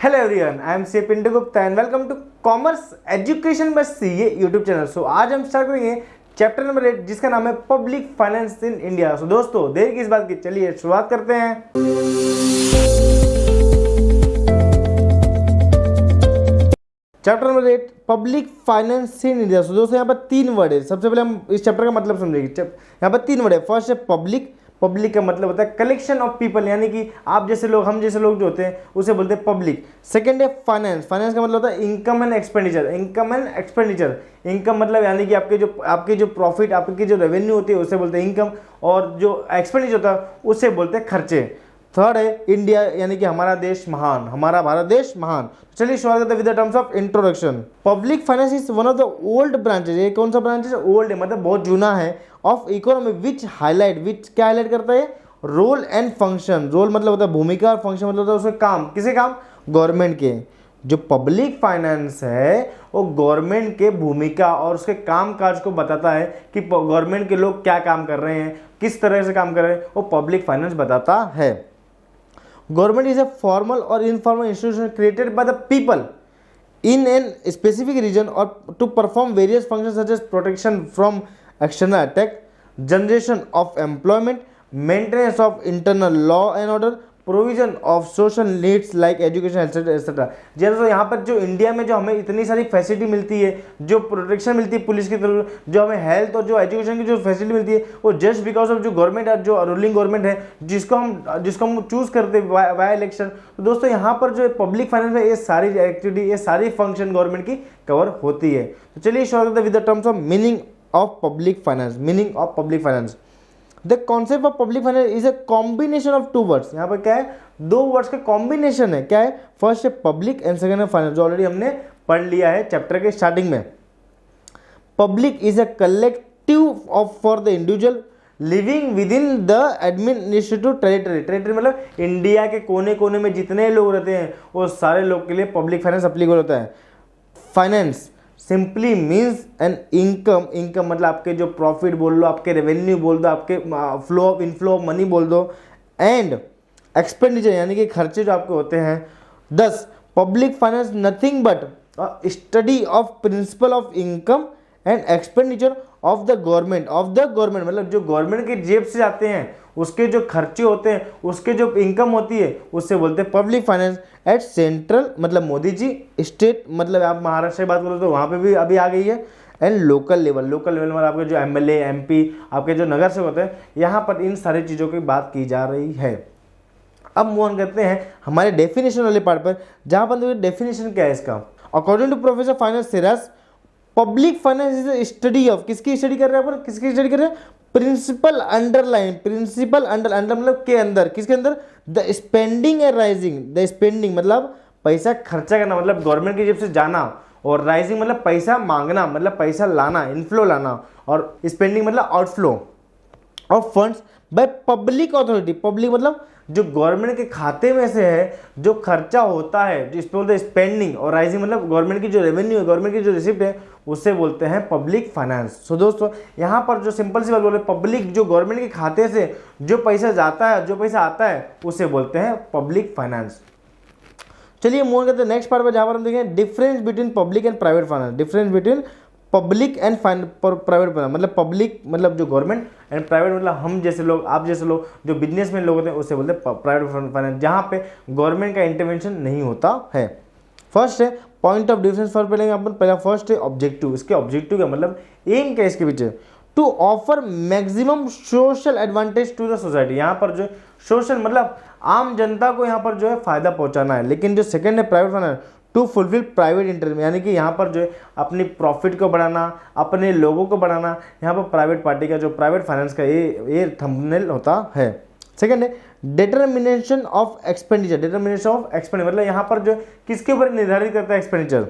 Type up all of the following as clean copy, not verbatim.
Hello everyone, I am C Pintu Gupta and welcome to commerce education बस CA YouTube channel. So आज हम start करेंगे chapter number 8 जिसका नाम है public finance in India. So दोस्तों देर किस बात की, चलिए शुरुआत करते हैं। Chapter number 8 public finance in India. So दोस्तों यहाँ पर 3 वर्ड है। सबसे पहले हम इस चैप्टर का मतलब समझेंगे। यहाँ पर 3 वर्ड है। फर्स्ट है पब्लिक। पब्लिक का मतलब होता है कलेक्शन ऑफ पीपल, यानी कि आप जैसे लोग, हम जैसे लोग जो होते हैं उसे बोलते हैं पब्लिक। सेकंड है फाइनेंस। फाइनेंस का मतलब होता है income and expenditure. Income and expenditure, income मतलब यानी कि आपके जो प्रॉफिट, आपकी जो रेवेन्यू होती है उसे बोलते हैं इनकम, और जो एक्सपेंडिचर होता है उसे बोलते हैं खर्चे। थर्ड है इंडिया, यानी कि हमारा देश महान, हमारा भारत देश महान। चलिए शुरुआत करते हैं with the terms of introduction. Public finance is one of the old branches. ये कौन सा ब्रांच है? ओल्ड है, मतलब बहुत जूना है। ऑफ इकोनॉमी विच क्या हाईलाइट करता है? Role and function. रोल मतलब होता है भूमिका, और फंक्शन मतलब होता है उसके काम। किसे काम? गवर्नमेंट के। जो पब्लिक फाइनेंस है वो गवर्नमेंट के भूमिका और उसके काम काज को बताता है कि गवर्नमेंट के लोग क्या काम कर रहे हैं, किस तरह से काम कर रहे हैं, वो पब्लिक फाइनेंस बताता है। Government is a formal or informal institution created by the people in a specific region or to perform various functions such as protection from external attack, generation of employment, maintenance of internal law and order, provision of social needs like education etcetera. जैसे तो यहाँ पर जो India में जो हमें इतनी सारी फैसिलिटी मिलती है, जो प्रोटेक्शन मिलती है पुलिस की तरफ, जो हमें हेल्थ और जो एजुकेशन की जो फैसिलिटी मिलती है, वो जस्ट बिकॉज ऑफ जो गवर्नमेंट है, जो रूलिंग गवर्नमेंट है, जिसको हम चूज करते हैं वाया इलेक्शन। तो दोस्तों यहाँ पर जो पब्लिक फाइनेंस में ये सारी एक्टिविटी, ये सारी फंक्शन गवर्नमेंट की कवर होती है। तो चलिए शुरू करते हैं with the terms of meaning of public finance. Meaning of public finance, the concept of public finance is a combination of 2 words. यहाँ पर क्या है? 2 वर्ड्स का कॉम्बिनेशन है। क्या है? फर्स्ट है पब्लिक एंड सेकंड है फाइनेंस, जो ऑलरेडी हमने पढ़ लिया है चैप्टर के स्टार्टिंग में। Public is a collective of for the individual living with in the administrative territory. Territory मतलब इंडिया के कोने कोने में जितने लोग रहते हैं वो सारे लोग के लिए पब्लिक फाइनेंस अप्लीकेबल होता है। Finance simply means an income. Income मतलब आपके जो प्रॉफिट बोल लो, आपके रेवेन्यू बोल दो, आपके flow of inflow of money बोल दो, एंड एक्सपेंडिचर यानी कि खर्चे जो आपके होते हैं। 10 public finance nothing but study of principle of income and expenditure of the government. मतलब जो गवर्नमेंट के जेब से जाते हैं उसके जो खर्चे होते हैं, उसके जो इनकम होती है उससे बोलते हैं पब्लिक फाइनेंस। एट सेंट्रल मतलब मोदी जी, स्टेट मतलब आप महाराष्ट्र की बात करो तो वहाँ पे भी अभी आ गई है, एंड लोकल लेवल में आपके जो एमएलए, एमपी, आपके जो नगर सेवक होते हैं, यहाँ पर इन सारी चीज़ों की बात की जा रही है। अब मूव ऑन करते हैं हमारे डेफिनेशन वाले पार्ट पर, जहाँ पर देखिए डेफिनेशन क्या है इसका। According to professor finance Shirras, public finance is study of, किसकी स्टडी कर रहे हैं अपन? किसकी स्टडी कर रहे हैं? Principal underline. प्रिंसिपल अंडर मतलब के अंदर, किसके अंदर? The spending and rising. The spending मतलब पैसा खर्चा करना, मतलब गवर्नमेंट की जेब से जाना, और राइजिंग मतलब पैसा मांगना, मतलब पैसा लाना, इनफ्लो लाना, और स्पेंडिंग मतलब outflow of funds by public authority. Public मतलब जो गवर्नमेंट के खाते में से है जो खर्चा होता है, जिस पे बोलते हैं स्पेंडिंग, और राइजिंग मतलब गवर्नमेंट की जो रेवेन्यू है, गवर्नमेंट की जो रिसिप्ट है, उसे बोलते हैं पब्लिक फाइनेंस। सो दोस्तों यहाँ पर जो सिंपल सी बात बोले, पब्लिक जो गवर्नमेंट के खाते से जो पैसा जाता है, जो पैसा आता है, उसे बोलते हैं पब्लिक फाइनेंस। चलिए मूव करते हैं नेक्स्ट पार्ट पर, जहाँ पर हम देखें difference between public and private finance. Difference between public and private finance, मतलब पब्लिक मतलब जो गवर्नमेंट, एंड प्राइवेट मतलब हम जैसे लोग, आप जैसे लोग, जो बिजनेसमैन लोग होते हैं उसे बोलते हैं प्राइवेट फाइनेंस, जहाँ पे गवर्नमेंट का इंटरवेंशन नहीं होता है। फर्स्ट है पॉइंट ऑफ डिफरेंस फॉर पहले अपन, पहला फर्स्ट है ऑब्जेक्टिव। इसके ऑब्जेक्टिव का मतलब एम क्या है इसके पीछे? To offer maximum social advantage to the society. यहाँ पर जो सोशल मतलब आम जनता को यहाँ पर जो है फायदा पहुँचाना है। लेकिन जो सेकंड है private finance, to fulfil private interest, यानी कि यहाँ पर जो है अपनी प्रॉफिट को बढ़ाना, अपने लोगों को बढ़ाना। यहाँ पर प्राइवेट पार्टी का जो प्राइवेट फाइनेंस का ये थंबनेल होता है। सेकंड है determination of expenditure. Determination of expenditure मतलब यहाँ पर जो किसके ऊपर निर्धारित करता है expenditure?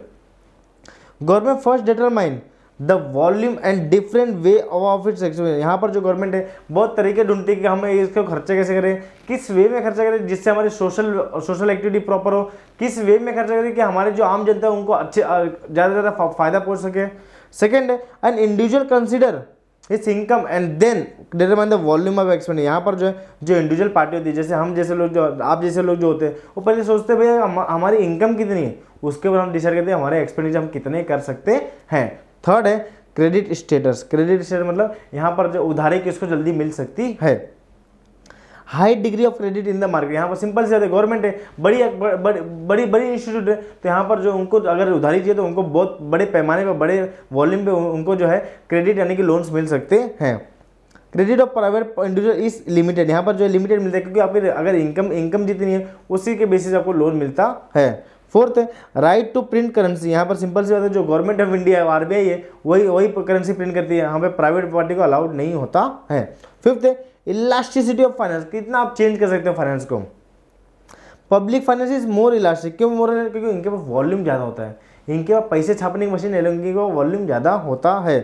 Government first determine the volume and different way of its expenditure. यहाँ पर जो गवर्नमेंट है बहुत तरीके ढूंढती है कि हमें इसको खर्चा कैसे करें, किस वे में खर्चा करें जिससे हमारी सोशल एक्टिविटी प्रॉपर हो, किस वे में खर्चा करें कि हमारे जो आम जनता है उनको अच्छे ज़्यादा से ज़्यादा फायदा पहुँच सके। सेकेंड है an individual consider his income and then determine the volume of expenditure. यहाँ पर जो है जो इंडिविजुअल पार्टी होती है, जैसे हम जैसे लोग, जो आप जैसे लोग जो होते हैं, वो पहले सोचते हैं भैया हमारी इनकम कितनी है, उसके बाद हम डिसाइड करते हैं हमारे एक्सपेंडिचर हम कितने कर सकते हैं। थर्ड है क्रेडिट स्टेटस। क्रेडिट स्टेटस मतलब यहाँ पर जो उधारी किसको जल्दी मिल सकती है। High degree of credit in the market. यहाँ पर सिंपल से गवर्नमेंट है, बड़ी बड़ी इंस्टीट्यूट है, तो यहाँ पर जो उनको अगर उधारी चाहिए तो उनको बहुत बड़े पैमाने पर, बड़े वॉल्यूम पे उनको जो है क्रेडिट यानी कि लोन्स मिल सकते हैं। Credit of private individual is limited. यहाँ पर जो है लिमिटेड मिलता है, क्योंकि आपकी अगर इनकम जितनी है उसी के बेसिस आपको लोन मिलता है। फोर्थ है राइट टू प्रिंट करेंसी। यहाँ पर सिंपल सी बात है, जो गवर्नमेंट ऑफ इंडिया है, आरबीआई है, वही करेंसी प्रिंट करती है, यहाँ पे प्राइवेट पार्टी को अलाउड नहीं होता है। फिफ्थ है इलास्टिसिटी ऑफ फाइनेंस। कितना आप चेंज कर सकते हो फाइनेंस को। Public finance is more elastic. क्यों मोर? क्योंकि इनके पास वॉल्यूम ज़्यादा होता है, इनके पास पैसे छापने की मशीन है, इनके पास वॉल्यूम ज़्यादा होता है।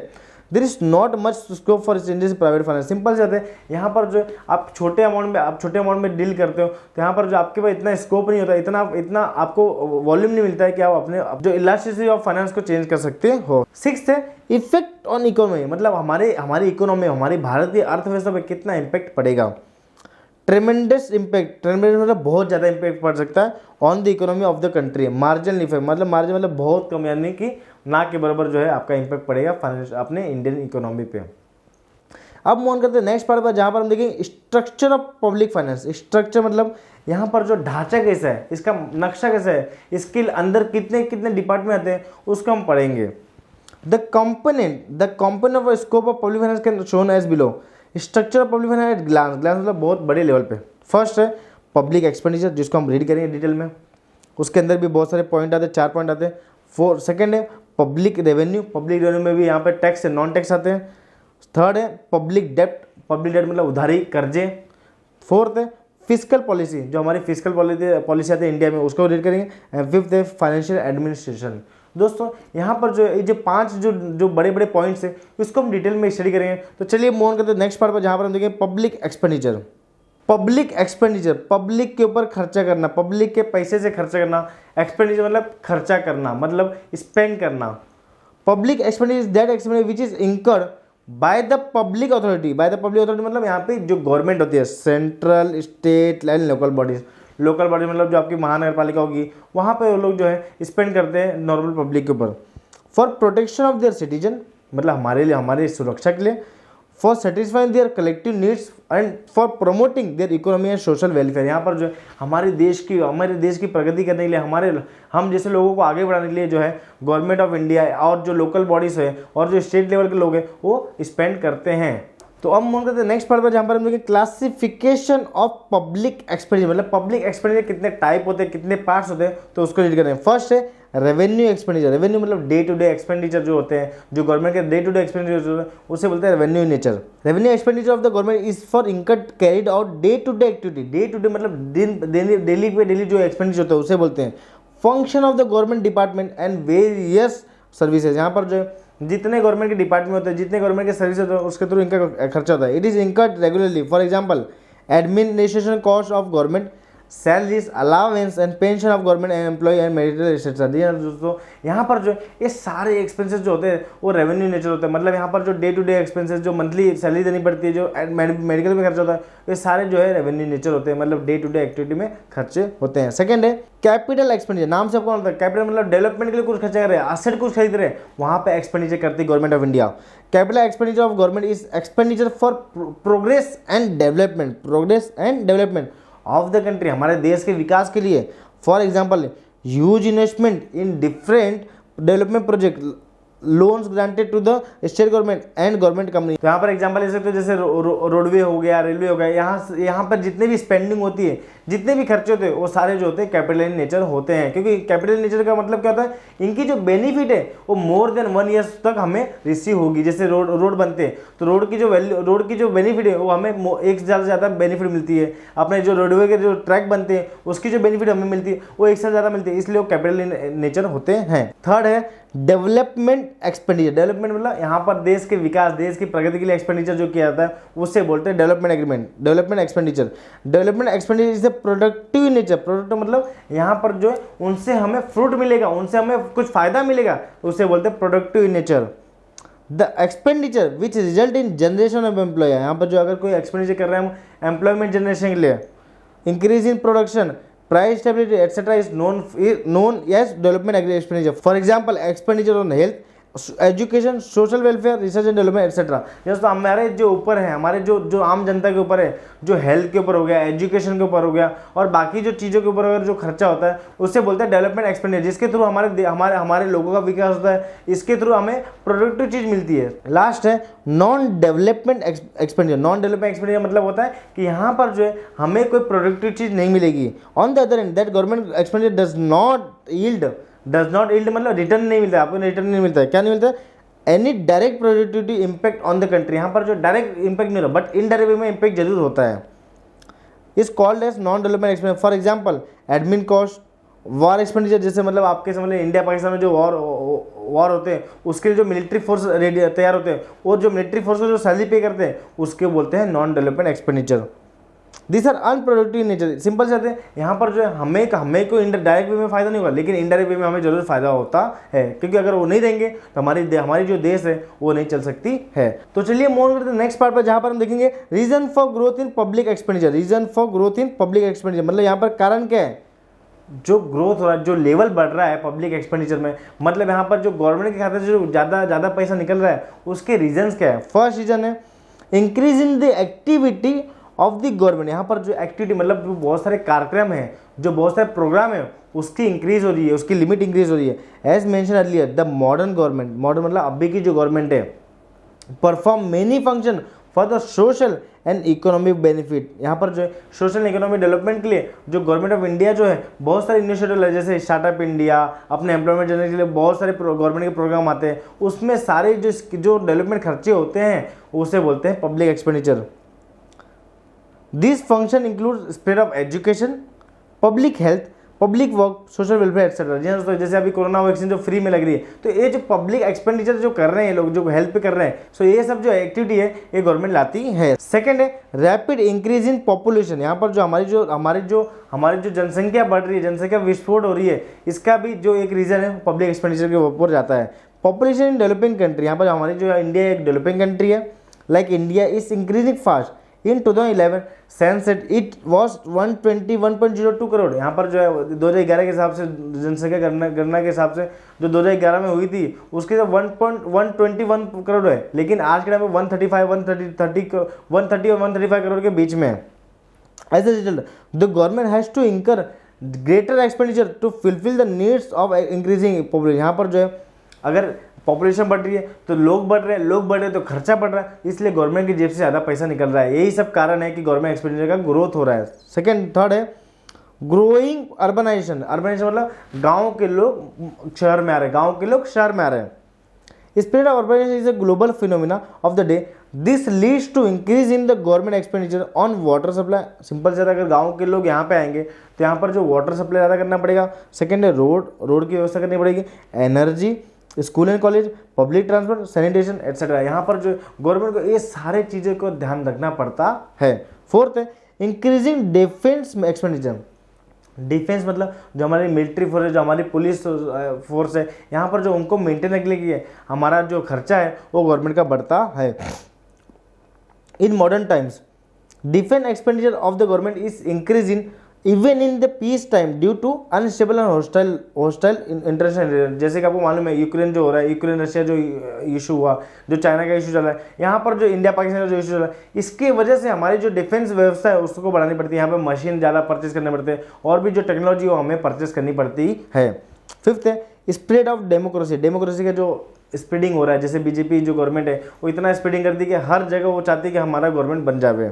There is not much scope for changes private finance. Simple से है, यहाँ पर जो आप छोटे अमाउंट में डील करते हो, तो यहाँ पर जो आपके पास इतना स्कोप नहीं होता, इतना आपको वॉल्यूम नहीं मिलता है कि आप अपने जो इलास्टिसिटी ऑफ फाइनेंस को चेंज कर सकते हो। सिक्स्थ है इफेक्ट ऑन इकोनॉमी। मतलब हमारी इकोनॉमी, हमारी भारतीय अर्थव्यवस्था पर कितना इम्पैक्ट पड़ेगा। ट्रेमेंडस इम्पैक्ट। ट्रेमेंडस मतलब बहुत ज़्यादा इम्पैक्ट पड़ सकता है on the economy of the country. Marginal effect मतलब बहुत कम, यानी कि ना के बराबर जो है आपका इम्पैक्ट पड़ेगा फाइनेंस अपने इंडियन इकोनॉमी पे। अब मूव ऑन करते हैं नेक्स्ट पार्ट पर, जहाँ पर हम देखेंगे structure of public finance. Structure मतलब यहाँ पर जो ढांचा कैसा है, इसका नक्शा कैसा है, इसके अंदर कितने कितने डिपार्टमेंट आते हैं, उसको हम पढ़ेंगे। The component of scope of public finance can shown as below. Structure of public finance at glance मतलब बहुत बड़े लेवल पे। फर्स्ट है पब्लिक एक्सपेंडिचर, जिसको हम रीड करेंगे डिटेल में, उसके अंदर भी बहुत सारे पॉइंट आते हैं, 4 पॉइंट आते हैं। सेकंड है पब्लिक रेवेन्यू में भी यहाँ पे टैक्स है, नॉन टैक्स आते हैं। थर्ड है पब्लिक डेप्ट मतलब उधारी, कर्जे। फोर्थ है फिजिकल पॉलिसी, जो हमारी फिजिकल पॉलिसी आती है इंडिया में, उसको रीड करेंगे। एंड फिफ्थ है फाइनेंशियल एडमिनिस्ट्रेशन। दोस्तों यहाँ पर जो ये जो 5 जो बड़े बड़े पॉइंट्स है, उसको हम डिटेल में स्टडी करेंगे। तो चलिए मूव ऑन करते हैं नेक्स्ट पार्ट पर, जहाँ पर हम देखेंगे पब्लिक एक्सपेंडिचर। पब्लिक के ऊपर खर्चा करना, पब्लिक के पैसे से खर्चा करना। एक्सपेंडिचर मतलब खर्चा करना, मतलब स्पेंड करना। Public expenditure that expenditure which is incurred by the public authority. मतलब यहाँ पे जो गवर्नमेंट होती है, central, state and local bodies मतलब जो आपकी महानगर पालिका होगी, वहाँ पे वो लोग जो है स्पेंड करते हैं नॉर्मल पब्लिक के ऊपर। For protection of their citizen मतलब हमारी सुरक्षा के लिए। For satisfying their collective needs and for promoting their economy and social welfare. यहाँ पर जो है हमारे देश की प्रगति करने के लिए, हम जैसे लोगों को आगे बढ़ाने के लिए जो है गवर्नमेंट ऑफ इंडिया और जो लोकल बॉडीज है और जो स्टेट लेवल के लोग हैं वो स्पेंड करते हैं। तो अब हम करते हैं नेक्स्ट पार्ट पर, जहाँ पर हम देखें क्लासिफिकेशन ऑफ पब्लिक एक्सपेंडिचर। मतलब पब्लिक एक्सपेंडिचर कितने टाइप होते हैं, कितने पार्ट्स होते हैं, तो उसको रीड करें। फर्स्ट है रेवेन्यू एक्सपेंडिचर। रेवेन्यू मतलब डे टू डे एक्सपेंडिचर जो होते हैं, जो गवर्नमेंट के डे टू डे एक्सपेंडिचर होते हैं, उसे बोलते हैं revenue nature. Revenue expenditure of the government is for income carried out day to day activity. Day to day मतलब डेली जो एक्सपेंडिचर होता है उसे बोलते हैं। Function of the government department and various services. यहाँ पर जो जितने गवर्नमेंट के डिपार्टमेंट होते हैं, जितने गवर्नमेंट के सर्विस होते हैं, उसके थ्रू इनका खर्चा होता है। It is incurred regularly. For example administration cost of government, salaries, allowance and pension of government employ and marital assets. दोस्तों यहाँ पर जो ये सारे एक्सपेंसेस जो होते हैं वो रेवेन्यू नेचर होते हैं। मतलब यहाँ पर जो डे टू डे एक्सपेंसेस, जो मंथली सैलरी देनी पड़ती है, जो मेडिकल में खर्चा होता है, ये सारे जो है रेवेन्यू नेचर होते हैं, मतलब डे टू डे एक्टिविटी में खर्चे होते हैं। सेकंड है कैपिटल एक्सपेंडिचर। नाम से आपको होता है कैपिटल मतलब डेवलपमेंट के लिए कुछ खर्चा कर रहे हैं, एसेट कुछ खरीद रहे हैं, वहाँ पे एक्सपेंडिचर करती है government of India. Capital expenditure of government is expenditure for progress and development of the country, हमारे देश के विकास के लिए। For example huge investment in different development project, loans granted to the state government and government company. तो यहाँ पर example ले सकते हो, जैसे रोडवे हो गया, रेलवे हो गया, यहाँ पर जितने भी स्पेंडिंग होती है, जितने भी खर्चे होते हैं, वो सारे जो होते हैं कैपिटल इन नेचर होते हैं। क्योंकि कैपिटल इन नेचर का मतलब क्या होता है, इनकी जो बेनिफिट है वो मोर देन 1 ईयर तक हमें रिसीव होगी। जैसे रोड बनते हैं तो रोड की जो बेनिफिट है वो हमें एक से ज़्यादा बेनिफिट मिलती है। अपने जो रोडवे के जो ट्रैक बनते हैं उसकी जो बेनिफिट हमें मिलती है वो एक से ज़्यादा मिलती है, इसलिए वो कैपिटल इन नेचर होते हैं। थर्ड है डेवलपमेंट एक्सपेंडिचर। डेवलपमेंट मतलब यहाँ पर देश के विकास, देश की प्रगति के लिए एक्सपेंडिचर जो किया जाता है उससे बोलते हैं development expenditure. Development expenditure is productive nature. Product मतलब यहाँ पर जो है उनसे हमें फ्रूट मिलेगा, उनसे हमें कुछ फायदा मिलेगा, उसे बोलते हैं productive nature. The expenditure which result in generation of employ, यहाँ पर जो अगर कोई एक्सपेंडिचर कर रहे हैं हम एम्प्लॉयमेंट जनरेशन के लिए, increase in production, price stability etcetera is known as development expenditure. For example expenditure on health, education, social welfare, research and development etcetera. जैसे तो हमारे जो ऊपर है, हमारे जो आम जनता के ऊपर है, जो हेल्थ के ऊपर हो गया, एजुकेशन के ऊपर हो गया और बाकी जो चीज़ों के ऊपर अगर जो खर्चा होता है उससे बोलते हैं डेवलपमेंट एक्सपेंडिचर, जिसके थ्रू हमारे लोगों का विकास होता है, इसके थ्रू हमें प्रोडक्टिव चीज़ मिलती है। लास्ट है non development expenditure. Non development expenditure मतलब होता है कि यहाँ पर जो है हमें कोई प्रोडक्टिव चीज़ नहीं मिलेगी। On the other and that government expenditure does not yield मतलब रिटर्न नहीं मिलता है, आपको रिटर्न नहीं मिलता है। क्या नहीं मिलता है? Any direct productivity impact on the country. यहाँ पर जो डायरेक्ट इम्पैक्ट नहीं होता बट इनडायरेक्ट वे में इम्पैक्ट जरूर होता है। Is called as non development expenditure. For example admin cost, war expenditure, जैसे मतलब आपके समझ इंडिया पाकिस्तान में जो वॉर होते हैं उसके लिए जो मिलिट्री फोर्स तैयार होते हैं और जो मिलिट्री फोर्स को जो सैलरी पे करते हैं उसके बोलते हैं non development expenditure. This are unproductive nature. Simple से हैं, यहाँ पर जो है हमें कोई डायरेक्ट वे में फायदा नहीं होगा लेकिन इनडायरेक्ट वे में हमें जरूर फायदा होता है, क्योंकि अगर वो नहीं देंगे तो हमारी जो देश है वो नहीं चल सकती है। तो चलिए मूव करते हैं नेक्स्ट पार्ट पर, जहाँ पर हम देखेंगे reason for growth in public expenditure. Reason for growth in public expenditure मतलब यहाँ पर कारण क्या है, जो ग्रोथ हो रहा है, जो लेवल बढ़ रहा है पब्लिक एक्सपेंडिचर में, मतलब यहाँ पर जो गवर्नमेंट के खाते से जो ज़्यादा पैसा निकल रहा है उसके रीजंस क्या है। फर्स्ट रीजन है increase in the activity of the government. यहाँ पर जो एक्टिविटी मतलब जो बहुत सारे कार्यक्रम हैं, जो बहुत सारे प्रोग्राम है उसकी इंक्रीज हो रही है, उसकी लिमिट इंक्रीज हो रही है। As mention earlier the modern government, modern मतलब अभी की जो गवर्नमेंट है, perform many function for the social and economic benefit. यहाँ पर जो है सोशल इकोनॉमिक डेवलपमेंट के लिए जो गवर्नमेंट ऑफ इंडिया जो है बहुत सारे इनिशिएटिव है, जैसे स्टार्टअप इंडिया, अपने एम्प्लॉयमेंट जनरेशन के लिए बहुत सारे गवर्नमेंट के प्रोग्राम आते हैं, उसमें सारे जो डेवलपमेंट खर्चे होते हैं उसे बोलते हैं public expenditure. This function include spread of education, public health, public work, social welfare etcetera. जैसे अभी कोरोना वैक्सीन जो फ्री में लग रही है, तो ये जो पब्लिक एक्सपेंडिचर जो कर रहे हैं लोग, जो हेल्थ पे कर रहे हैं, सो ये सब जो एक्टिविटी है ये गवर्नमेंट लाती है। सेकंड है रैपिड इंक्रीज इन पॉपुलेशन। यहाँ पर जो हमारी जो जनसंख्या बढ़ रही है, जनसंख्या विस्फोट हो रही है, इसका भी जो एक रीजन है पब्लिक एक्सपेंडिचर के ऊपर जाता है। पॉपुलेशन इन डेवलपिंग कंट्री, यहाँ पर हमारी जो इंडिया एक डेवलपिंग कंट्री है, like India is increasing fast. In 2011 census it was 121.02 crore. यहाँ पर जो है 2011 के हिसाब से जनसंख्या गणना के हिसाब से जो 2011 में हुई थी उसके साथ 121 करोड़ है, लेकिन आज के टाइम में 130 और 135 करोड़ के बीच में है। As a result the government has to incur greater expenditure to fulfil the needs of increasing population. यहाँ पर जो है अगर पॉपुलेशन बढ़ रही है तो लोग बढ़ रहे हैं तो खर्चा बढ़ रहा है, इसलिए गवर्नमेंट की जेब से ज़्यादा पैसा निकल रहा है। यही सब कारण है कि गवर्नमेंट एक्सपेंडिचर का ग्रोथ हो रहा है। थर्ड है ग्रोइंग अर्बनाइजेशन। अर्बनाइजेशन मतलब गांव के लोग शहर में आ रहे हैं, गांव के लोग शहर में आ रहे हैं। Spread of urbanization is a global phenomena of the day. This leads to increase in the government expenditure on water supply. Simple से अगर गांव के लोग यहाँ पे आएंगे तो यहाँ पर जो वाटर सप्लाई ज़्यादा करना पड़ेगा। सेकेंड है रोड की व्यवस्था करनी पड़ेगी, energy, school and college, public transport, sanitation etcetera. यहाँ पर जो गवर्नमेंट को ये सारे चीज़ों को ध्यान रखना पड़ता है। फोर्थ है इंक्रीजिंग डिफेंस एक्सपेंडिचर। डिफेंस मतलब जो हमारी मिलिट्री फोर्स है, जो हमारी पुलिस फोर्स है, यहाँ पर जो उनको मेंटेन रखने के लिए हमारा जो खर्चा है वो गवर्नमेंट का बढ़ता है। In modern times defence expenditure of the government is increase in even in the peace time due to unstable and hostile international. जैसे कि आपको मालूम है यूक्रेन जो हो रहा है, यूक्रेन रशिया जो इशू हुआ, जो चाइना का इशू चल रहा है, यहाँ पर जो इंडिया पाकिस्तान का जो इशू चल रहा है, इसकी वजह से हमारी जो डिफेंस व्यवस्था है उसको बढ़ानी पड़ती है। यहाँ पे मशीन ज़्यादा परचेज करने पड़ते हैं और भी जो टेक्नोलॉजी हो हमें परचेज करनी पड़ती है। फिफ्थ है स्प्रेड ऑफ डेमोक्रेसी। डेमोक्रेसी का जो स्प्रेडिंग हो रहा है, जैसे बीजेपी जो गवर्नमेंट है वो इतना स्प्रेडिंग करती है कि हर जगह वो चाहती है कि हमारा गवर्नमेंट बन जाए।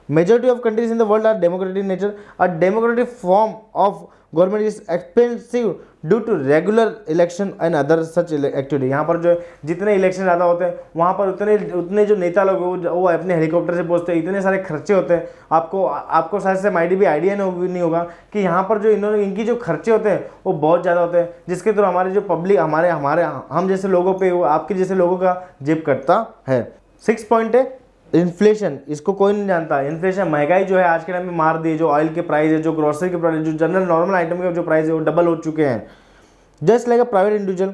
Majority of countries in the world are democratic in nature. A democratic form of government is expensive due to regular election and other such activity. यहाँ पर जो जितने इलेक्शन ज़्यादा होते हैं वहाँ पर उतने जो नेता लोग वो अपने हेलीकॉप्टर से पहुँचते हैं, इतने सारे खर्चे होते हैं। आपको शायद से भी आइडिया नहीं होगा कि यहाँ पर जो इनकी जो खर्चे होते हैं वो बहुत ज़्यादा होते हैं, जिसके थ्रू हमारे जो पब्लिक हम जैसे लोगों पे आपके जैसे लोगों का जेब कटता है। 6 पॉइंट है इन्फ्लेशन। इसको कोई नहीं जानता। इन्फ्लेशन महंगाई जो है आज के टाइम में मार दी है। जो ऑयल के प्राइस है, जो ग्रोसरी के प्राइस, जो जनरल नॉर्मल आइटम के जो प्राइस है वो डबल हो चुके हैं। Just like a private individual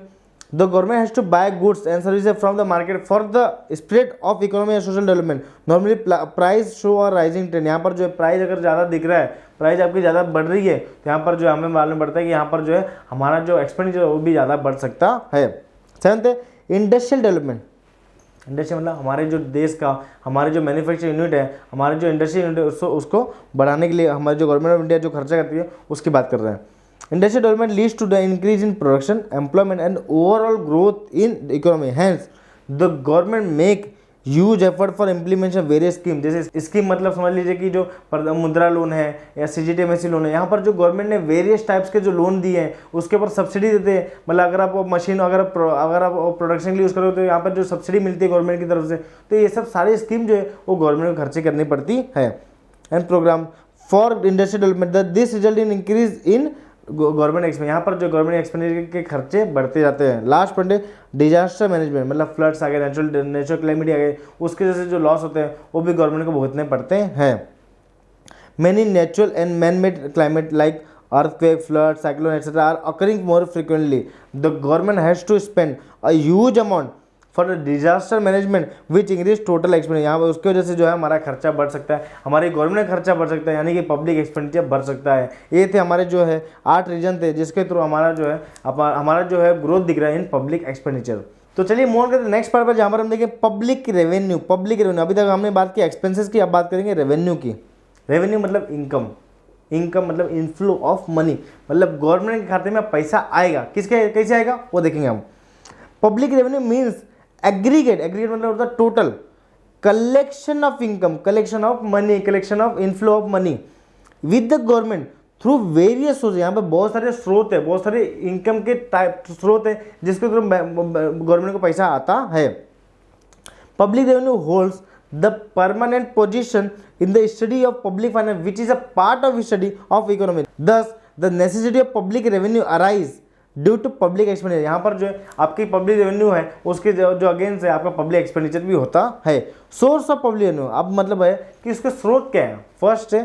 the government has to buy goods and services from the market for the spread of economy and social development. Normally price show और rising trend, यहाँ पर जो है प्राइस अगर ज़्यादा दिख रहा है, प्राइस आपकी ज़्यादा बढ़ रही है, तो यहाँ पर जो हमें मालूम पड़ता है कि यहाँ पर जो है हमारा जो एक्सपेंडिचर वो भी ज़्यादा बढ़ सकता है। सेवंथ है इंडस्ट्रियल डेवलपमेंट। इंडस्ट्री मतलब हमारे जो देश का, हमारे जो मैन्युफैक्चरिंग यूनिट है, हमारे जो इंडस्ट्री यूनिट है, उसको बढ़ाने के लिए हमारी जो गवर्नमेंट ऑफ इंडिया जो खर्चा करती है उसकी बात कर रहे हैं। Industrial development leads to the increase in production, employment and overall growth in economy. Hence the government make huge effort for implementation various scheme. जैसे स्कीम मतलब समझ लीजिए कि जो मुद्रा लोन है या CGTMSE लोन है, यहाँ पर जो गवर्नमेंट ने वेरियस टाइप्स के जो लोन दिए हैं उसके ऊपर सब्सिडी देते हैं। मतलब अगर आप मशीन अगर आप प्रोडक्शन के लिए यूज़ करो तो यहाँ पर जो सब्सिडी मिलती है गवर्नमेंट की तरफ से, तो ये सब सारी स्कीम जो है वो गवर्नमेंट को खर्चे करनी पड़ती है। And programme for industrial development this result in increase in government expense. यहाँ पर जो गवर्नमेंट एक्सपेंडिचर के खर्चे बढ़ते जाते हैं। लास्ट पॉइंट है डिजास्टर मैनेजमेंट, मतलब फ्लड्स आ गए, नेचुरल क्लाइमिटी आ गए, उसके वजह से जो लॉस होते हैं वो भी गवर्नमेंट को भुगतने पड़ते हैं। Many natural and man made climate like earthquake, flood, cyclone, etc. are occurring more frequently. The government has to spend a huge amount for the disaster management which increase total expenditure। यहाँ पर उसकी वजह से जो है हमारा खर्चा बढ़ सकता है, हमारी गवर्नमेंट का खर्चा बढ़ सकता है, यानी कि पब्लिक एक्सपेंडिचर बढ़ सकता है। ये थे हमारे जो है 8 रीजन थे जिसके थ्रू हमारा जो है ग्रोथ दिख रहा है इन पब्लिक एक्सपेंडिचर। तो चलिए मूव करते हैं नेक्स्ट पार्ट पर, जहाँ पर हम देखें पब्लिक रेवेन्यू। अभी तक हमने बात की एक्सपेंसेस की, अब बात करेंगे रेवेन्यू की। रेवेन्यू मतलब इनकम मतलब इनफ्लो ऑफ मनी, मतलब गवर्नमेंट के खाते में पैसा आएगा, कैसे आएगा वो देखेंगे हम। पब्लिक रेवेन्यू मीन्स एग्रीगेट मतलब होता है total collection of income, collection of money, collection of inflow of money with the government through various source. यहाँ पे बहुत सारे स्रोत है, बहुत सारे इनकम के टाइप स्रोत है जिसके थ्रू गवर्नमेंट को पैसा आता है। Public revenue holds the permanent position in the study of public finance which is a part of study of economy. Thus the necessity of public revenue arise due to public expenditure. यहाँ पर जो है आपकी public revenue है उसके जो against है आपका पब्लिक एक्सपेंडिचर भी होता है। सोर्स ऑफ पब्लिक रेवेन्यू अब मतलब है कि इसके स्रोत क्या है। फर्स्ट है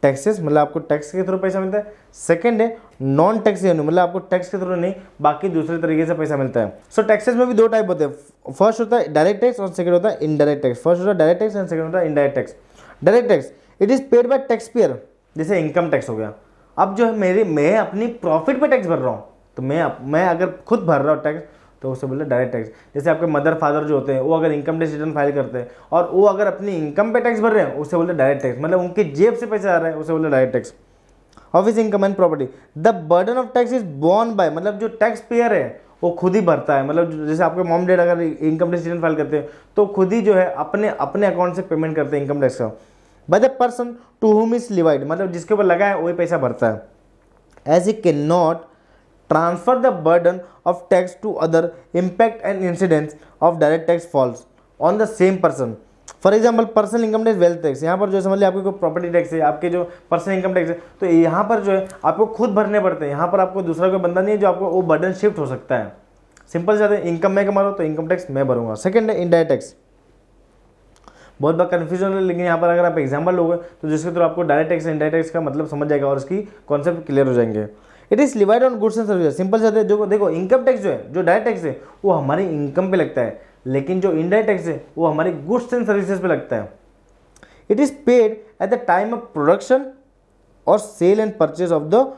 टैक्सेस, मतलब आपको टैक्स के थ्रू पैसा मिलता है। सेकंड है नॉन टैक्स रेवेन्यू, मतलब आपको टैक्स के थ्रू नहीं बाकी दूसरे तरीके से पैसा मिलता है। सो टैक्सेस में भी 2 टाइप होते हैं, फर्स्ट होता है डायरेक्ट टैक्स और सेकंड होता है इनडायरेक्ट टैक्स। फर्स्ट होता है डायरेक्ट टैक्स एंड सेकंड होता है indirect tax. Direct tax it is paid by tax payer, जैसे इनकम टैक्स हो गया। अब जो है मैं अपनी प्रॉफिट पे टैक्स भर रहा हूँ, तो मैं अगर खुद भर रहा हूँ टैक्स तो उसे बोलते हैं डायरेक्ट टैक्स। जैसे आपके मदर फादर जो होते हैं वो अगर इनकम टैक्स रिटर्न फाइल करते हैं और वो अगर अपनी इनकम पे टैक्स भर रहे हैं उसे बोलते हैं डायरेक्ट टैक्स, मतलब उनकी जेब से पैसा आ रहा है उसे बोलते हैं direct tax. Office income and property the burden of tax is borne by, मतलब जो टैक्स पेयर है वो खुद ही भरता है। मतलब जैसे आपके मॉम डैड अगर इनकम टैक्स रिटर्न फाइल करते हैं तो खुद ही जो है अपने अकाउंट से पेमेंट करते हैं इनकम टैक्स का। By the person to whom is levied, मतलब जिसके ऊपर लगा है वही पैसा भरता है। As he can not transfer the burden of tax to other, impact and incidence of direct tax falls on the same person. For example personal income tax, wealth tax, यहाँ पर जो समझ लिया आपके कोई प्रॉपर्टी टैक्स है, आपके जो पर्सनल इनकम टैक्स है, तो यहाँ पर जो है आपको खुद भरने पड़ते हैं। यहाँ पर आपको दूसरा कोई बंदा नहीं है जो आपको वो बर्डन शिफ्ट हो सकता है। सिंपल से इनकम मैं कमा रहा हूँ तो इनकम टैक्स मैं भरूंगा। सेकंड है इनडायरेक्ट टैक्स, बहुत बार कन्फ्यूजन है, लेकिन यहाँ पर अगर आप एग्जाम्पल लोगे तो जिसके थ्रू आपको डायरेक्ट टैक्स इनडायरेक्ट टैक्स का मतलब समझ जाएगा और इसकी कॉन्सेप्ट क्लियर हो जाएंगे। It is levied on goods and services, simple से जो देखो इनकम टैक्स जो है, जो डायरेक्ट टैक्स है वो हमारी इनकम पे लगता है, लेकिन जो इनडायरेक्ट टैक्स है वो हमारी गुड्स एंड सर्विसेज पे लगता है। It is paid at the time of production और sale and purchase of the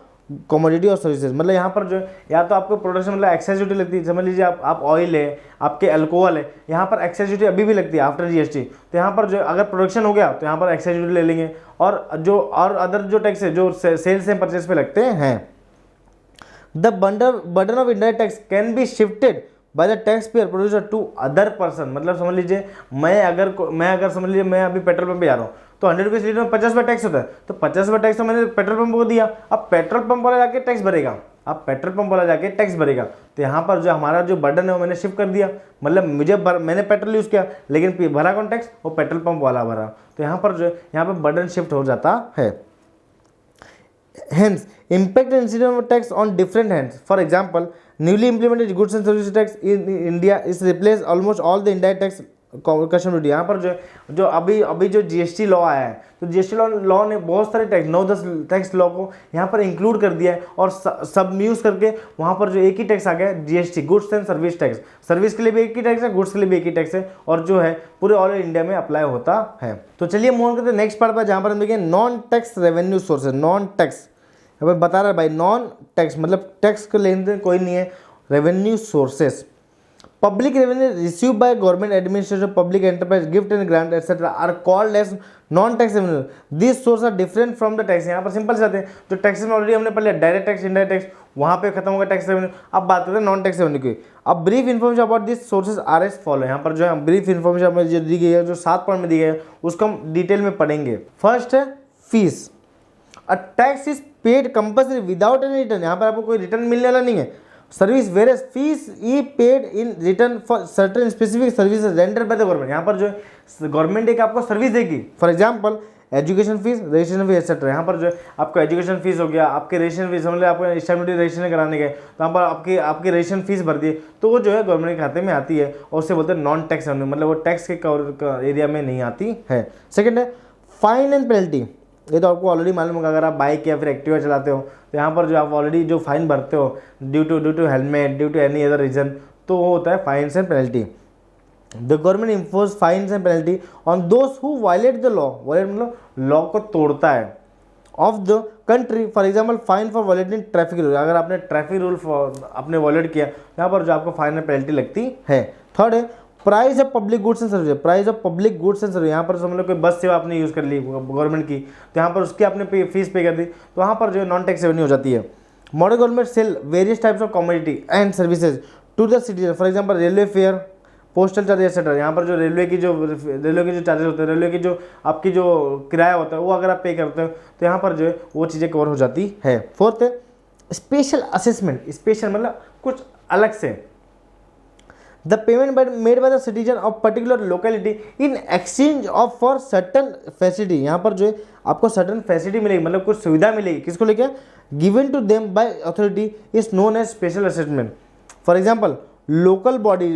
commodity और सर्विसेज। मतलब यहाँ पर जो है या तो आपको प्रोडक्शन मतलब एक्साइज ड्यूटी लगती है, समझ लीजिए आप ऑयल है, आपके अल्कोहल है, यहाँ पर एक्साइज ड्यूटी अभी भी लगती है आफ्टर जीएसटी। तो यहाँ पर जो अगर प्रोडक्शन हो गया तो यहाँ पर एक्साइज ड्यूटी ले लेंगे, और अदर जो टैक्स है जो सेल्स एंड परचेज पे लगते हैं। The burden of indirect tax can be shifted by the taxpayer producer to other person। मतलब समझ लीजिए मैं अगर समझ लीजिए मैं अभी पेट्रोल पंप पे जा रहा हूँ तो 100 रुपीज़ लीटर में 50 रुपये टैक्स होता है, तो 50 रुपये टैक्स तो मैंने पेट्रोल पंप को दिया। अब पेट्रोल पंप वाला जाके टैक्स भरेगा, तो यहाँ पर जो हमारा जो बर्डन है वो मैंने शिफ्ट कर दिया। मतलब मैंने पेट्रोल यूज़ किया लेकिन भरा कौन टैक्स, वो पेट्रोल पंप वाला भरा। तो यहाँ पर जो है यहाँ पर बर्डन शिफ्ट हो जाता है। Hence, impact and incidence of tax on different hands. For example, newly implemented goods and services tax in India is replaced almost all the indirect tax custom, यहाँ पर जो अभी जो जीएसटी लॉ आया है, तो जीएसटी लॉ ने बहुत सारे टैक्स 9-10 टैक्स लॉ को यहाँ पर इंक्लूड कर दिया है और सब यूज़ करके वहाँ पर जो एक ही टैक्स आ गया है, GST, goods and service tax. Service के लिए भी एक ही टैक्स है, गुड्स के लिए भी एक ही टैक्स है, और जो है पूरे ऑल इंडिया में अप्लाई होता है। तो चलिए मूव ऑन करते हैं नेक्स्ट पार्ट पर, जहाँ पर हम देखें non tax revenue sources. Non tax यहाँ पर बता रहा है भाई, नॉन टैक्स मतलब टैक्स का लेन देन कोई नहीं है। Revenue sources, public revenue received by government administration, public enterprise, gift and grant etc. are called as non-tax revenue. These sources are different from the tax. यहाँ पर सिंपल से आते हैं, जो टैक्सेस में ऑलरेडी हमने पढ़ लिया, डायरेक्ट टैक्स, इनडायरेक्ट टैक्स, वहाँ पे खत्म होगा टैक्स रेवेन्यू। अब बात करते हैं नॉन टैक्स रेवेन्यू की। अब brief information about this sources R S follow. यहाँ पर जो है ब्रीफ इन्फॉर्मेशन हमें जो दी गई है, जो 7 पॉइंट में दी गई है, उसको हम डिटेल में पढ़ेंगे। फर्स्ट है fees. A tax is paid compulsory without any return. यहाँ पर आपको कोई रिटर्न मिलने वाला नहीं है। Service various fees E paid in return for certain specific services rendered by the government. यहाँ पर जो है गवर्नमेंट एक आपको सर्विस देगी, for example education fees, registration fees etcetera. यहाँ पर जो है आपका एजुकेशन फीस हो गया, आपके रजिस्ट्रेशन फीस, समझ लो आपको स्टैम्प रजिस्ट्रेशन कराने गए तो यहाँ पर आपकी रजिस्ट्रेशन फीस भर दिए, तो वो जो है गवर्नमेंट के खाते में आती है और उससे बोलते हैं नॉन टैक्स रेवेन्यू, मतलब वो टैक्स के एरिया में नहीं आती है। सेकेंड है फाइन एंड पेनल्टी। ये तो आपको ऑलरेडी मालूम होगा, अगर आप बाइक या फिर एक्टिवा चलाते हो तो यहाँ पर जो आप ऑलरेडी जो फाइन भरते हो due to helmet, due to any other reason, तो वो होता है fines and penalty. The government impose fines and penalty on those who violate the law. Violate मतलब लॉ को तोड़ता है of the country, for example fine for violating traffic rule. अगर आपने ट्रैफिक रूल आपने वायलेट किया, यहाँ पर जो आपको फाइन एंड पेनल्टी लगती है। थर्ड है price of public goods and service. Price of public goods and service, यहाँ पर समझ लो कोई बस सेवा आपने यूज़ कर ली गवर्नमेंट की, तो यहाँ पर उसकी आपने फीस पे कर दी, तो वहाँ पर जो है नॉन टैक्स रेवेन्यू हो जाती है। Modern government sell various types of commodity and services to the citizen, for example railway fare, postal charge etcetera. यहाँ पर जो रेलवे की जो चार्जेस होते हैं, रेलवे की जो आपकी जो किराया होता है, वो अगर आप पे करते हो तो यहाँ पर जो है वो चीज़ें कवर हो जाती है। फोर्थ है स्पेशल असेसमेंट। स्पेशल मतलब कुछ अलग से। The payment made by the citizen of particular locality in exchange of for certain facility। यहाँ पर जो है आपको certain facility मिलेगी, मतलब कुछ सुविधा मिलेगी, किसको लेके, given to them by authority is known as special assessment। For example local body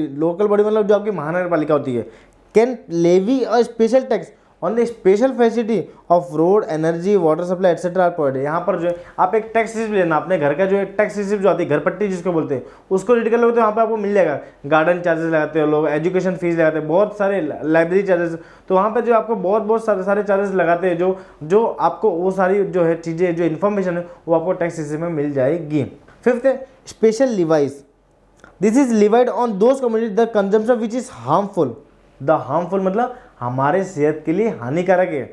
मतलब जो आपकी महानगर पालिका होती है, can levy a special tax on the special facility of road, energy, water supply etc. are provided। यहाँ पर जो है आप एक टैक्स रिसिप्ट लेना, अपने घर का जो है टैक्स रिसिप्ट जो आती है, घर पट्टी जिसको बोलते हैं, उसको रीड कर लोगे तो यहाँ पर आपको मिल जाएगा। गार्डन चार्जेस लगाते हो लोग, एजुकेशन फीस लगाते हैं, बहुत सारे लाइब्रेरी चार्जेस, तो वहाँ पर जो आपको बहुत सारे चार्जेस लगाते हैं, जो आपको वो सारी जो है चीज़ें, जो इन्फॉर्मेशन है वो आपको टैक्स रिसिप्ट में मिल जाएगी। फिफ्थ है special levies. This is levied on those commodity the consumption which is harmful. The harmful मतलब हमारे सेहत के लिए हानिकारक है,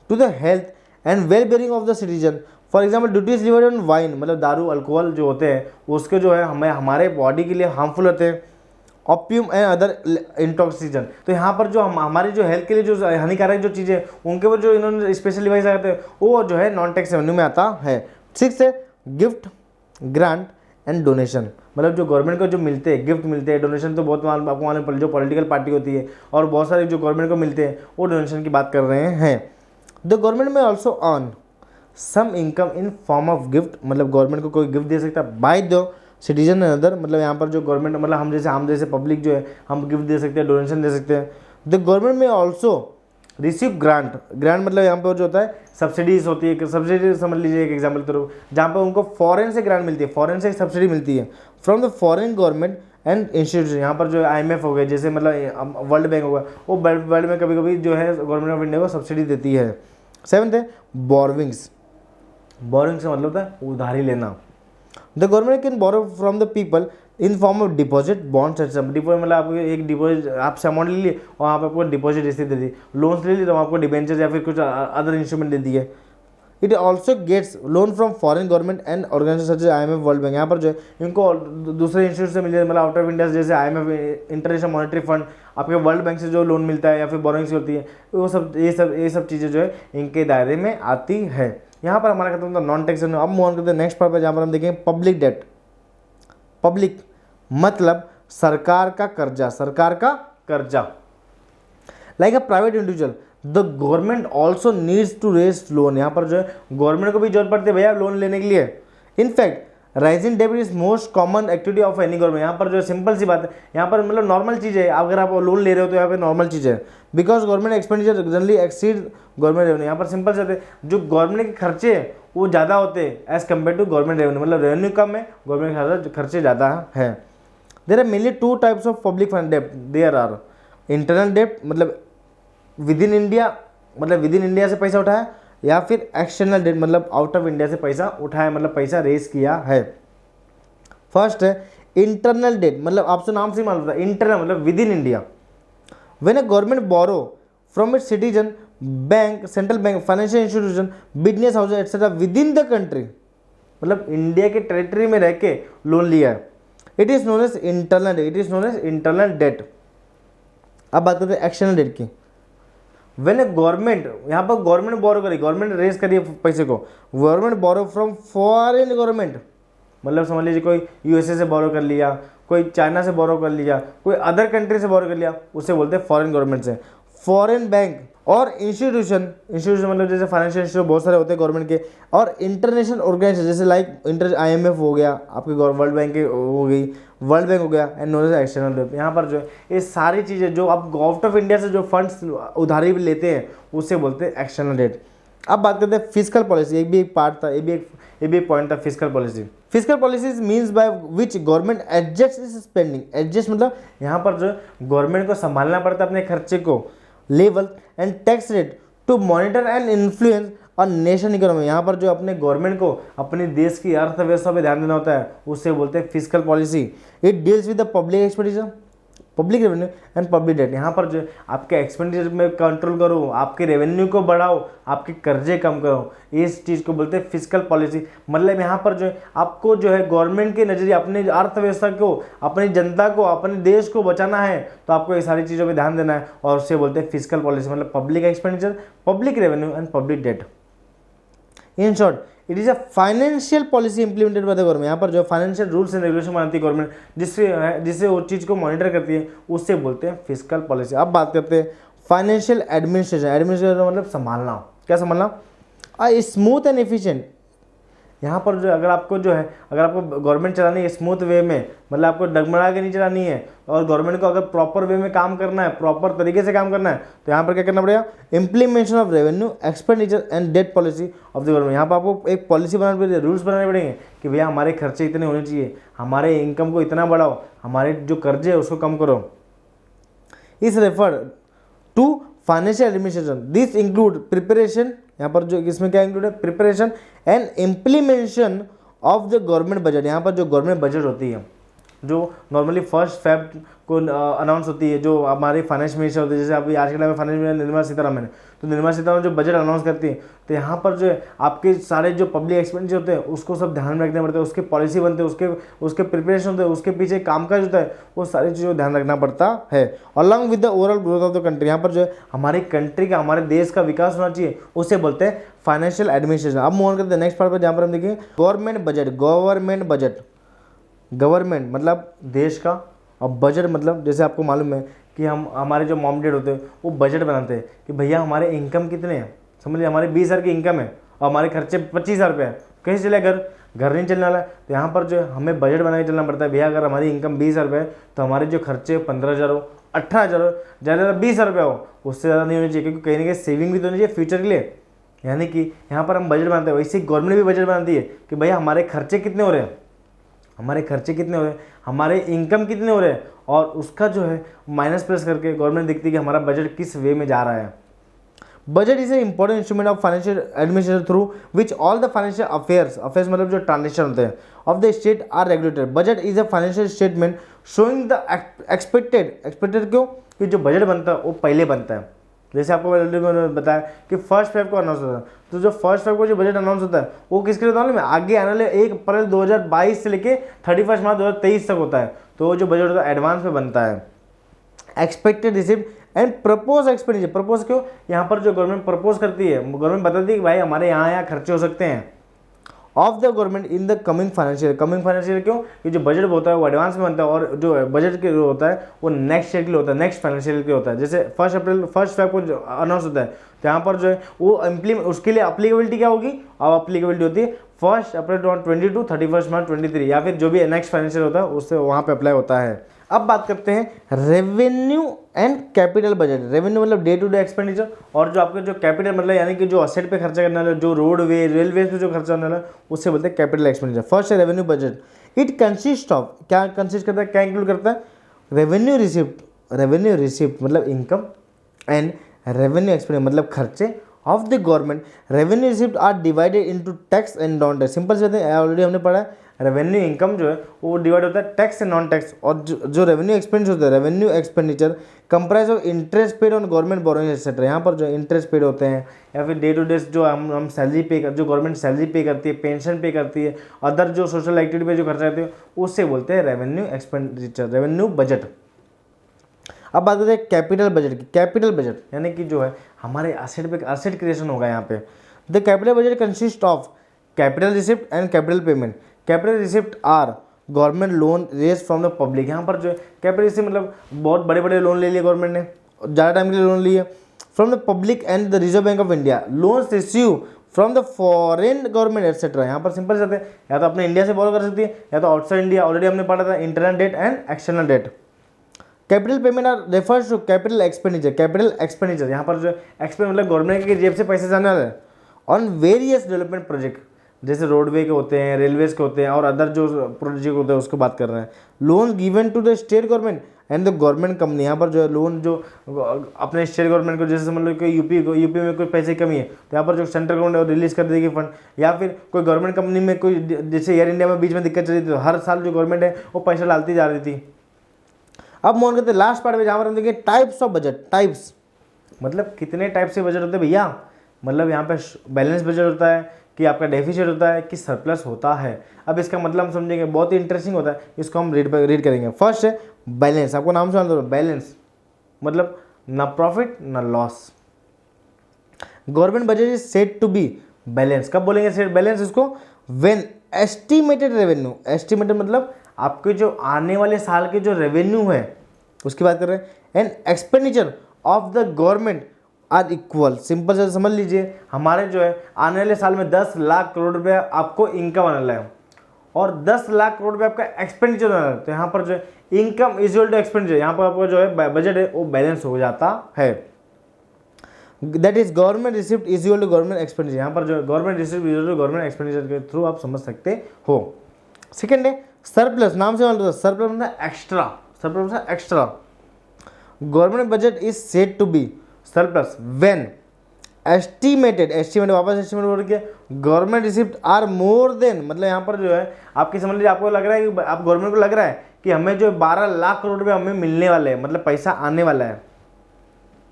to the health and well being of the citizen. For example duties levied on wine, मतलब दारू अल्कोहल जो होते हैं उसके जो है हमारे बॉडी के लिए हार्मफुल होते हैं। ऑपियम एंड अदर इंटॉक्सिकेशन, तो यहाँ पर जो हमारे जो हेल्थ के लिए जो हानिकारक जो चीज़ें उनके ऊपर जो इन्होंने स्पेशल डिवाइस लगाते हैं वो जो है नॉन टैक्स रेवेन्यू में आता है। सिक्स है गिफ्ट, ग्रांट एंड डोनेशन, मतलब जो गवर्नमेंट को जो मिलते हैं, गिफ्ट मिलते हैं, डोनेशन तो बहुत आपको मालूम, जो पॉलिटिकल पार्टी होती है और बहुत सारे जो गवर्नमेंट को मिलते हैं वो डोनेशन की बात कर रहे हैं। द गवर्नमेंट में also earn some income in form of gift, मतलब गवर्नमेंट को कोई गिफ्ट दे सकता है by the citizen and other, मतलब यहाँ पर जो गवर्नमेंट मतलब हम जैसे पब्लिक जो है हम गिफ्ट दे सकते हैं, डोनेशन दे सकते हैं। द गवर्नमेंट में ऑल्सो रिसीव ग्रांट मतलब यहाँ पर जो होता है सब्सिडीज होती है। सब्सिडी समझ लीजिए एक एग्जाम्पल के थ्रू, जहाँ पर उनको फॉरेन से ग्रांट मिलती है, फॉरेन से सब्सिडी मिलती है from the foreign government and institution. यहाँ पर जो IMF हो गए, जैसे मतलब वर्ल्ड बैंक होगा, वो वर्ल्ड में कभी कभी जो है गवर्नमेंट ऑफ इंडिया को सब्सिडी देती है। सेवंथ है बोरोविंग्स। बोरोविंग से मतलब होता है उधारी लेना। The government can borrow from the people in form of deposit, bonds and सब। डिपॉजिट मतलब आपको एक डिपॉजिट आपसे अमाउंट ले लिए और वहाँ पर आपको डिपॉजिट रिसीव दे दी। लोन्स ले ली तो आपको डिबेंचर या फिर कुछ अदर इंस्ट्रूमेंट दे दिए। It also gets loan from foreign government and organisation such as IMF, world bank. यहाँ पर जो है इनको दूसरे इंस्टीट्यूट से मिल जाए, मतलब आउट ऑफ इंडिया जैसे IMF, इंटरनेशनल मॉनेटरी फंड, आपके वर्ल्ड बैंक से जो लोन मिलता है या फिर बोरोइंग्स होती है, वो सब ये सब चीज़ें जो है इनके दायरे में आती है। यहाँ पर हमारा खत्म होता है नॉन टैक्स। अब मूव ऑन करते हैं नेक्स्ट पार्ट पर, जहाँ पर हम देखेंगे पब्लिक डेट। पब्लिक मतलब सरकार का कर्जा, like a private individual. The government also needs to raise loan. यहाँ पर जो है गवर्नमेंट को भी जरूरत पड़ती है भैया लोन लेने के लिए। In fact raising debt is most common activity of any government. यहाँ पर जो सिंपल सी बात है, यहाँ पर मतलब नॉर्मल चीज़ है, अगर आप लोन ले रहे हो तो यहाँ पे नॉर्मल चीज़ है, because government expenditure generally exceed government revenue. यहाँ पर सिंपल से होते जो गवर्नमेंट के खर्चे हैं वो ज़्यादा होते हैं as compare to government revenue, मतलब रेवेन्यू कम है, गवर्नमेंट खर्चे ज़्यादा है। There are mainly two types of public fund debt. There are internal debt, मतलब विद इन इंडिया, मतलब विद इन इंडिया से पैसा उठाया, या फिर एक्सटर्नल डेट, मतलब आउट ऑफ इंडिया से पैसा उठाया, मतलब पैसा रेज किया है। फर्स्ट है इंटरनल डेट, मतलब आपसे नाम से मालूम था, इंटरनल मतलब within India. When a government borrow from its citizen, bank, central bank, financial institution, business house etcetera within the country, मतलब इंडिया के टेरिटरी में रह के लोन लिया है, it is known as internal debt, it is known as internal debt. अब बात करते हैं एक्सटर्नल डेट की। वेन ए गवर्नमेंट, यहाँ पर गवर्नमेंट बोरो करी, गवर्नमेंट रेज करी पैसे को, government borrow from foreign government, मतलब समझ लीजिए कोई यूएसए से बोरो कर लिया, कोई चाइना से बोरो कर लिया, कोई अदर कंट्री से बोरो कर लिया, उसे बोलते हैं फॉरेन गवर्नमेंट से। फॉरेन बैंक और इंस्टीट्यूशन मतलब जैसे फाइनेंशियल इंस्टीट्यूट बहुत सारे होते हैं गवर्नमेंट के, और इंटरनेशनल ऑर्गेनाइजेशन जैसे लाइक IMF हो गया, आपके वर्ल्ड बैंक हो गई, वर्ल्ड बैंक हो गया, and known as external debt. यहाँ पर जो है ये सारी चीज़ें जो आप आउट ऑफ इंडिया से जो फंड्स उधारी भी लेते हैं उसे बोलते हैं एक्सटर्नल डेट। अब बात करते हैं फिस्कल पॉलिसी, एक भी एक पार्ट था, ये भी एक पॉइंट था fiscal policy. Fiscal policy means by which government adjust is spending, adjust मतलब यहाँ पर जो गवर्नमेंट को संभालना पड़ता है अपने खर्चे को, level and tax rate to monitor and influence our nation economy. यहाँ पर जो अपने गवर्नमेंट को अपने देश की अर्थव्यवस्था पे ध्यान देना होता है उसे बोलते हैं fiscal policy. It deals with the public expenditure, public revenue and public debt. यहाँ पर जो आपके एक्सपेंडिचर में कंट्रोल करो, आपके रेवेन्यू को बढ़ाओ, आपके कर्जे कम करो, इस चीज़ को बोलते हैं फिस्कल पॉलिसी। मतलब यहाँ पर जो है आपको जो है गवर्नमेंट के नज़रिए अपने अर्थव्यवस्था को, अपनी जनता को, अपने देश को बचाना है तो आपको ये सारी चीज़ों पर ध्यान देना है, और उससे बोलते हैं फिस्कल पॉलिसी, मतलब public expenditure, public revenue and public debt. In short it is a financial policy implemented by the government. यहाँ पर जो फाइनेंशियल रूल्स एंड रेगुलेशन बनाती है गवर्नमेंट, जिससे वो चीज़ को मॉनिटर करती है, उससे बोलते हैं फिस्कल पॉलिसी। अब बात करते हैं फाइनेंशियल एडमिनिस्ट्रेशन। एडमिनिस्ट्रेशन मतलब संभालना, क्या संभालना, स्मूथ एंड एफिशिएंट। यहाँ पर जो अगर आपको गवर्नमेंट चलानी है स्मूथ वे में, मतलब आपको डगमगा के नहीं चलानी है, और गवर्नमेंट को अगर प्रॉपर वे में काम करना है, प्रॉपर तरीके से काम करना है, तो यहाँ पर क्या करना पड़ेगा, implementation of revenue expenditure and debt policy of the government. यहाँ पर आपको एक पॉलिसी बनानी पड़ेगी, रूल्स बनाने पड़ेंगे कि भैया हमारे खर्चे इतने होने चाहिए, हमारे इनकम को इतना बढ़ाओ, हमारे जो कर्जे है उसको कम करो। इस refer to financial administration, this include preparation, यहाँ पर जो इसमें क्या इंक्लूड है, preparation and implementation of the government budget. यहाँ पर जो गवर्नमेंट बजट होती है, जो नॉर्मली 1 फेब को अनाउंस होती है, जो हमारी फाइनेंस मिनिस्टर होती है, जैसे अभी आज के टाइम में फाइनेंस मिनिस्टर निर्मला सीतारमण है, तो निर्मला सीतारमण जो बजट अनाउंस करती है, तो यहाँ पर जो है आपके सारे जो पब्लिक एक्सपेंडिचर होते हैं उसको सब ध्यान में रखना पड़ता है, उसके पॉलिसी बनते हैं, उसके प्रिपरेशन होते हैं, उसके पीछे कामकाज होता है, वो सारी चीज़ों को ध्यान रखना पड़ता है। Along with the overall growth of the country, यहाँ पर जो है हमारी कंट्री का, हमारे देश का विकास होना चाहिए, उसे बोलते हैं फाइनेंशियल एडमिनिस्ट्रेशन। अब मूव ऑन करते हैं नेक्स्ट पार्ट पर, जहाँ पर हम देखेंगे government budget. Government budget, government मतलब देश का, और बजट मतलब जैसे आपको मालूम है कि हमारे जो मॉम डैड होते हैं वो बजट बनाते हैं कि भैया हमारे इनकम कितने हैं, समझिए हमारे 20,000 की इनकम है और हमारे खर्चे 25,000 रुपये हैं, कैसे चले घर नहीं चलने वाला है, तो यहाँ पर जो है हमें बजट बना के चलना पड़ता है। भैया अगर हमारी इनकम 20,000 रुपये है तो हमारे जो खर्चे 15,000 हो, 18,000 हो, ज़्यादा 20,000 रुपये हो, उससे ज़्यादा नहीं होनी चाहिए, क्योंकि कहीं ना कहीं सेविंग भी तो होनी चाहिए फ्यूचर के लिए। यानी कि यहाँ पर हम बजट बनाते हैं, वैसे ही गवर्नमेंट भी बजट बनाती है कि भैया हमारे खर्चे कितने हो रहे हैं, हमारे खर्चे कितने हो रहे हैं, हमारे इनकम कितने हो रहे हैं, और उसका जो है माइनस प्लस करके गवर्नमेंट देखती है कि हमारा बजट किस वे में जा रहा है। Budget is a important instrument of financial administration through which all the financial affairs मतलब जो ट्रांजेक्शन होते हैं of the state are regulated. Budget is a financial statement showing the expected क्यों कि जो बजट बनता है वो पहले बनता है। जैसे आपको मैंने बताया कि 1 फेब को अनाउंस होता है, तो जो 1 फेब को जो बजट अनाउंस होता है वो किसके लिए होता है, आगे आने वाले 1 अप्रैल 2022 से लेके 31 मार्च 2023 तक होता है। तो जो बजट होता है एडवांस में बनता है। Expected receipt and propose expenditure, propose क्यों, यहाँ पर जो गवर्नमेंट प्रपोज करती है, गवर्नमेंट बताती है कि भाई हमारे यहाँ खर्चे हो सकते हैं of the government in the coming financial क्यों कि जो बजट होता है वो एडवांस में बनता है, और जो बजट के होता है वो नेक्स्ट ईयर के लिए होता है, नेक्स्ट फाइनेंशियल के लिए होता है। जैसे 1 फेब को अनाउंस होता है, तो यहाँ पर जो है वो उसके लिए अप्लीकेबिलिटी क्या होगी, अब अप्लीकेबिलिटी होती है 1 अप्रैल 2022 31 मार्च 23, या फिर जो भी नेक्स्ट फाइनेंशियल होता है उससे वहाँ पे अप्लाई होता है। अब बात करते हैं revenue and capital budget. Revenue मतलब डे टू डे एक्सपेंडिचर, और जो आपके जो कैपिटल मतलब यानी कि जो असेट पे खर्चा करने वाला, जो रोडवे रेलवे पे जो खर्चा होने वाला, उससे बोलते हैं कैपिटल एक्सपेंडिचर। फर्स्ट है revenue budget. It consist of, क्या कंसिस्ट करता है, क्या इंक्लूड करता है, रेवेन्यू रिसिप्ट मतलब इनकम, एंड रेवेन्यू एक्सपेंडिचर मतलब खर्चे of the government. Revenue receipt are divided into tax and non tax. Simple से ऑलरेडी हमने पढ़ा है, रेवेन्यू इनकम जो है वो डिवाइड होता है टैक्स एंड नॉन टैक्स, और जो रेवेन्यू एक्सपेंडिचर होता है, revenue expenditure comprise of interest paid on government borrowing etcetera. यहाँ पर जो इंटरेस्ट पेड होते हैं, या फिर डे टू डे जो हम सैलरी पे कर, जो गवर्नमेंट सैलरी पे करती है, पेंशन पे करती है, अदर जो सोशल एक्टिविटी पे जो खर्चा करती है, उससे बोलते हैं रेवेन्यू एक्सपेंडिचर, रेवेन्यू बजट। अब बात करते हैं कैपिटल बजट की। कैपिटल बजट यानी कि जो है हमारे असेट पे असेट क्रिएशन होगा यहाँ पे। The capital budget consist of capital receipt and capital payment. Capital receipt are government loan raise from the public. यहाँ पर जो है कैपिटल रिसिप्ट मतलब बहुत बड़े बड़े लोन ले लिए गवर्नमेंट ने, ज़्यादा टाइम के लिए लोन लिए from the public and the reserve bank of India. Loans receive from the foreign government etcetera. यहाँ पर सिंपल से या तो अपने इंडिया से बोरो कर सकती है, या तो आउटसाइड इंडिया। ऑलरेडी हमने पढ़ा था internal debt and external debt. Capital payment are refers to capital expenditure. Capital expenditure यहाँ पर जो एक्सपेंड मतलब गवर्नमेंट की जेब से पैसे जाने वाले हैं ऑन वेरियस डेवलपमेंट प्रोजेक्ट, जैसे रोडवे के होते हैं, रेलवेज के होते हैं, और अदर जो प्रोजेक्ट होते हैं उसको बात कर रहे हैं। Loan given to the state government and the government company. यहाँ पर जो है लोन जो अपने स्टेट गवर्नमेंट को, जैसे समझ लो कि यूपी में कोई पैसे की कमी है तो यहाँ पर जो सेंट्रल गवर्नमेंट रिलीज कर देगी फंड, या फिर कोई गवर्नमेंट कंपनी में कोई, जैसे एयर इंडिया में बीच में दिक्कत चल रही थी तो हर साल जो गवर्नमेंट है वो पैसा डालती जा रही थी। अब मोन करते लास्ट पार्ट में जहाँ पर हम देखेंगे टाइप्स ऑफ बजट। टाइप्स मतलब कितने टाइप से बजट होते हैं भैया, मतलब यहाँ पे बैलेंस बजट होता है कि आपका डेफिसिट होता है कि सरप्लस होता है। अब इसका मतलब हम समझेंगे, बहुत ही इंटरेस्टिंग होता है, इसको हम रीड करेंगे। फर्स्ट है बैलेंस। आपको नाम सुना दो, बैलेंस मतलब ना प्रॉफिट ना loss. Government budget is said to be balance. कब बोलेंगे सेड बैलेंस इसको, व्हेन एस्टिमेटेड रेवेन्यू, एस्टिमेटेड मतलब आपके जो आने वाले साल के जो रेवेन्यू है उसकी बात कर रहे हैं, and expenditure of the government are equal. Simple से समझ लीजिए, हमारे जो है आने वाले साल में 10 लाख करोड़ रुपए आपको इनकम आने वाला है और 10 लाख करोड़ रुपए आपका एक्सपेंडिचर आने वाला है। तो यहाँ पर जो है income is equal to expenditure, यहाँ पर आपका जो है बजट है वो बैलेंस हो जाता है। That is government receipt is equal to government expenditure. यहाँ पर जो है government receipt is equal to government expenditure के थ्रू आप समझ सकते हो। सेकेंड है सरप्लस। नाम से मालूम, सरप्लस मतलब एक्स्ट्रा, सरप्लस मतलब extra. Government budget is said to be surplus when estimated, वापस एस्टिमेट बोल के government receipt are more than, मतलब यहाँ पर जो है आपकी समझ लीजिए, आपको लग रहा है कि आप गवर्नमेंट को लग रहा है कि हमें जो 12 लाख करोड़ रुपए हमें मिलने वाले हैं, मतलब पैसा आने वाला है।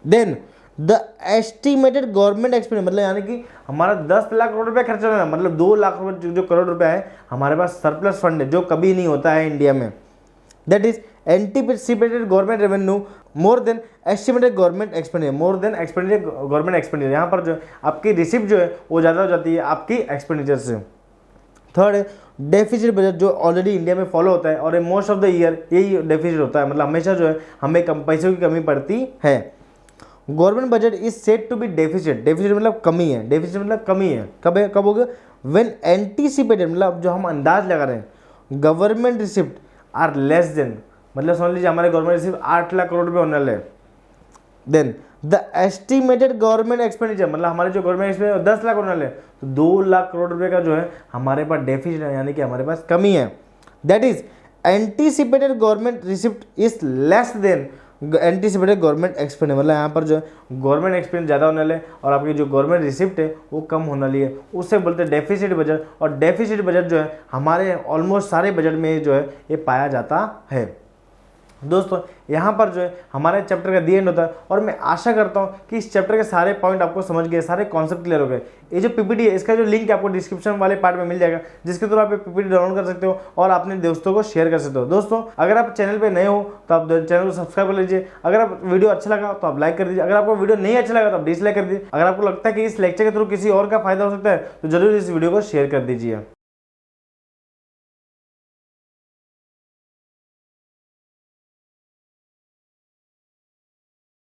Then the estimated government expenditure मतलब यानी कि हमारा 10 लाख करोड़ रुपए खर्चा होना है, मतलब 2 लाख रुपए जो करोड़ रुपए है हमारे पास सरप्लस फंड है, जो कभी नहीं होता है इंडिया में। That is anticipated government revenue more than estimated government expenditure, more than expenditure government expenditure. यहाँ पर जो आपकी रिसिप्ट जो है वो ज़्यादा हो जाती है आपकी एक्सपेंडिचर से। थर्ड है डेफिसिट बजट, जो ऑलरेडी इंडिया में फॉलो होता है और मोस्ट ऑफ द ईयर यही डेफिसिट होता है, मतलब हमेशा जो है हमें कम पैसों की कमी पड़ती है। Government budget is said to be deficit, deficit मतलब कमी है, डेफिसिट मतलब कमी है। कब है, कब होगा, व्हेन एंटीसिपेटेड मतलब जो हम अंदाज लगा रहे हैं, government receipt are less than, मतलब समझ लीजिए हमारे गवर्नमेंट रिसिप्ट 8 लाख करोड़ रुपए होने वाले हैं। Then the estimated government expenditure मतलब हमारे जो गवर्नमेंट एक्सपेंडिचर 10 लाख होने वाले हैं, तो 2 लाख करोड़ रुपए का जो है हमारे पास डेफिसिट है, यानी कि हमारे पास कमी है। That is anticipated government receipt is less than anticipated government expenditure, मतलब यहाँ पर जो है गवर्नमेंट एक्सपेंडिचर ज़्यादा होने वाले और आपकी जो गवर्नमेंट रिसिप्ट है वो कम होने वाली है, उससे बोलते हैं डेफिसिट बजट। और डेफिसिट बजट जो है हमारे ऑलमोस्ट सारे बजट में जो है ये पाया जाता है। दोस्तों यहाँ पर जो है हमारे चैप्टर का दी एंड होता है, और मैं आशा करता हूँ कि इस चैप्टर के सारे पॉइंट आपको समझ गए, सारे कॉन्सेप्ट क्लियर हो गए। ये जो पीपीटी है इसका जो लिंक आपको डिस्क्रिप्शन वाले पार्ट में मिल जाएगा, जिसके थ्रू आप ये पीपीटी डाउनलोड कर सकते हो और अपने दोस्तों को शेयर कर सकते हो। दोस्तों अगर आप चैनल पर नए हो तो आप चैनल को सब्सक्राइब कर लीजिए। अगर आप वीडियो अच्छा लगा तो आप लाइक कर दीजिए, अगर आपको वीडियो नहीं अच्छा लगा तो आप डिसलाइक कर दीजिए। अगर आपको लगता है कि इस लेक्चर के थ्रू किसी और का फायदा हो सकता है तो जरूर इस वीडियो को शेयर कर दीजिए।